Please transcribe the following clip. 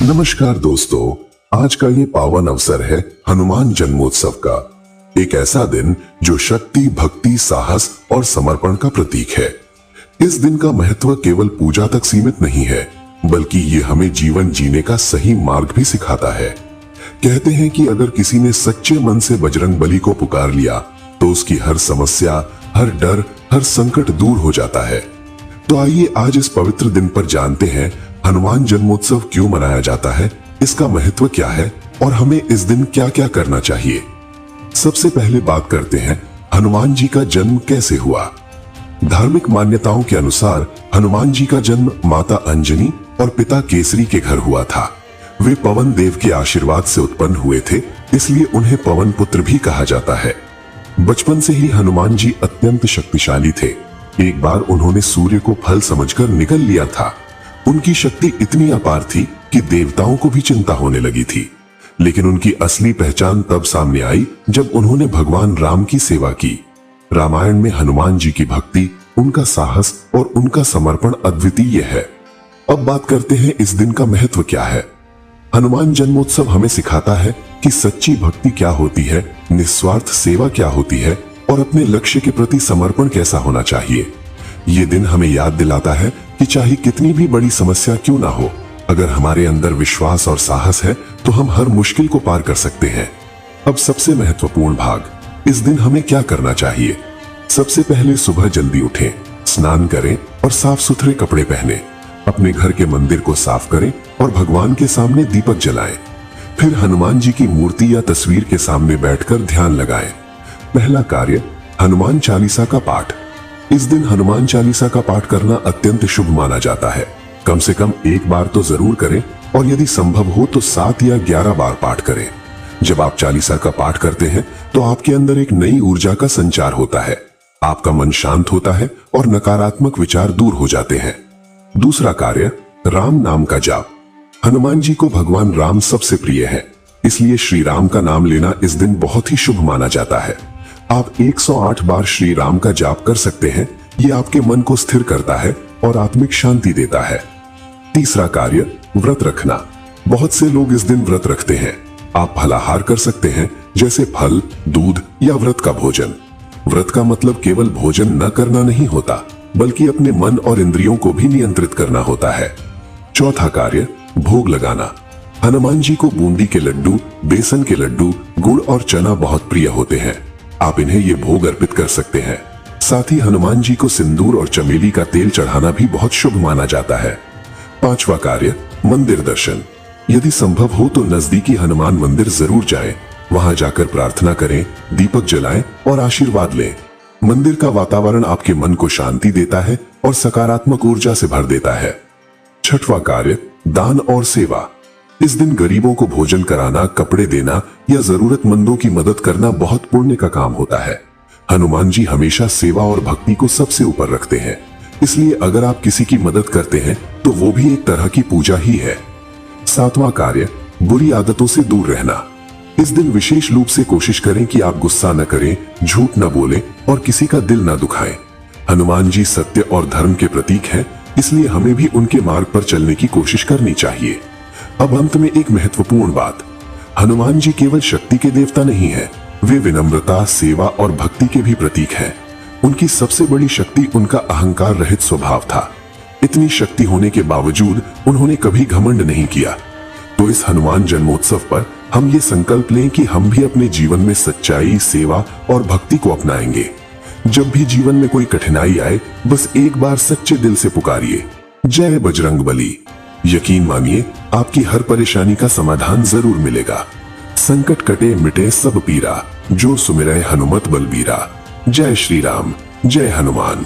नमस्कार दोस्तों, आज का ये पावन अवसर है हनुमान जन्मोत्सव का। एक ऐसा दिन जो शक्ति, भक्ति, साहस और समर्पण का प्रतीक है। इस दिन का महत्व केवल पूजा तक सीमित नहीं है, बल्कि ये हमें जीवन जीने का सही मार्ग भी सिखाता है। कहते हैं कि अगर किसी ने सच्चे मन से बजरंगबली को पुकार लिया तो उसकी हर समस्या, हर डर, हर संकट दूर हो जाता है। तो आइए आज इस पवित्र दिन पर जानते हैं हनुमान जन्मोत्सव क्यों मनाया जाता है, इसका महत्व क्या है और हमें इस दिन क्या क्या करना चाहिए। सबसे पहले बात करते हैं हनुमान जी का जन्म कैसे हुआ। धार्मिक मान्यताओं के अनुसार हनुमान जी का जन्म माता अंजनी और पिता केसरी के घर हुआ था। वे पवन देव के आशीर्वाद से उत्पन्न हुए थे, इसलिए उन्हें पवन पुत्र भी कहा जाता है। बचपन से ही हनुमान जी अत्यंत शक्तिशाली थे। एक बार उन्होंने सूर्य को फल समझकर निगल लिया था। उनकी शक्ति इतनी अपार थी कि देवताओं को भी चिंता होने लगी थी। लेकिन उनकी असली पहचान तब सामने आई जब उन्होंने भगवान राम की सेवा की। रामायण में हनुमान जी की भक्ति, उनका साहस और उनका समर्पण अद्वितीय है। अब बात करते हैं इस दिन का महत्व क्या है। हनुमान जन्मोत्सव हमें सिखाता है कि सच्ची भक्ति क्या होती है, निस्वार्थ सेवा क्या होती है और अपने लक्ष्य के प्रति समर्पण कैसा होना चाहिए। ये दिन हमें याद दिलाता है कि चाहे कितनी भी बड़ी समस्या क्यों ना हो, अगर हमारे अंदर विश्वास और साहस है तो हम हर मुश्किल को पार कर सकते हैं। अब सबसे महत्वपूर्ण भाग, इस दिन हमें क्या करना चाहिए। सबसे पहले सुबह जल्दी उठें, स्नान करें और साफ सुथरे कपड़े पहने। अपने घर के मंदिर को साफ करें और भगवान के सामने दीपक जलाएं। फिर हनुमान जी की मूर्ति या तस्वीर के सामने बैठकर ध्यान लगाएं। पहला कार्य, हनुमान चालीसा का पाठ। इस दिन हनुमान चालीसा का पाठ करना अत्यंत शुभ माना जाता है। कम से कम एक बार तो जरूर करें और यदि संभव हो तो 7 या 11 बार पाठ करें। जब आप चालीसा का पाठ करते हैं तो आपके अंदर एक नई ऊर्जा का संचार होता है। आपका मन शांत होता है और नकारात्मक विचार दूर हो जाते हैं। दूसरा कार्य, राम नाम का जाप। हनुमान जी को भगवान राम सबसे प्रिय है, इसलिए श्री राम का नाम लेना इस दिन बहुत ही शुभ माना जाता है। आप 108 बार श्री राम का जाप कर सकते हैं। ये आपके मन को स्थिर करता है और आत्मिक शांति देता है। तीसरा कार्य, व्रत रखना। बहुत से लोग इस दिन व्रत रखते हैं। आप फलाहार कर सकते हैं, जैसे फल, दूध या व्रत का भोजन। व्रत का मतलब केवल भोजन न करना नहीं होता, बल्कि अपने मन और इंद्रियों को भी नियंत्रित करना होता है। चौथा कार्य, भोग लगाना। हनुमान जी को बूंदी के लड्डू, बेसन के लड्डू, गुड़ और चना बहुत प्रिय होते हैं। आप इन्हें ये भोग अर्पित कर सकते हैं। साथ ही हनुमान जी को सिंदूर और चमेली का तेल चढ़ाना भी बहुत शुभ माना जाता है। पांचवा कार्य, मंदिर दर्शन। यदि संभव हो तो नजदीकी हनुमान मंदिर जरूर जाएं। वहां जाकर प्रार्थना करें, दीपक जलाएं और आशीर्वाद लें। मंदिर का वातावरण आपके मन को शांति देता है और सकारात्मक ऊर्जा से भर देता है। छठवां कार्य, दान और सेवा। इस दिन गरीबों को भोजन कराना, कपड़े देना या जरूरतमंदों की मदद करना बहुत पुण्य का काम होता है। हनुमान जी हमेशा सेवा और भक्ति को सबसे ऊपर रखते हैं, इसलिए अगर आप किसी की मदद करते हैं तो वो भी एक तरह की पूजा ही है। सातवां कार्य, बुरी आदतों से दूर रहना। इस दिन विशेष रूप से कोशिश करें कि आप गुस्सा न करें, झूठ न बोलें और किसी का दिल न दुखाएं। हनुमान जी सत्य और धर्म के प्रतीक हैं, इसलिए हमें भी उनके मार्ग पर चलने की कोशिश करनी चाहिए। अब अंत में एक महत्वपूर्ण बात, हनुमान जी केवल शक्ति के देवता नहीं है, वे विनम्रता, सेवा और भक्ति के भी प्रतीक हैं। उनकी सबसे बड़ी शक्ति उनका अहंकार रहित स्वभाव था। इतनी शक्ति होने के बावजूद उन्होंने कभी घमंड नहीं किया। तो इस हनुमान जन्मोत्सव पर हम ये संकल्प लें कि हम भी अपने जीवन में सच्चाई, सेवा और भक्ति को अपनाएंगे। जब भी जीवन में कोई कठिनाई आए, बस एक बार सच्चे दिल से पुकारिए, जय बजरंगबली। यकीन मानिए, आपकी हर परेशानी का समाधान जरूर मिलेगा। संकट कटे मिटे सब पीरा, जो सुमिरै हनुमत बलबीरा। जय श्री राम, जय हनुमान।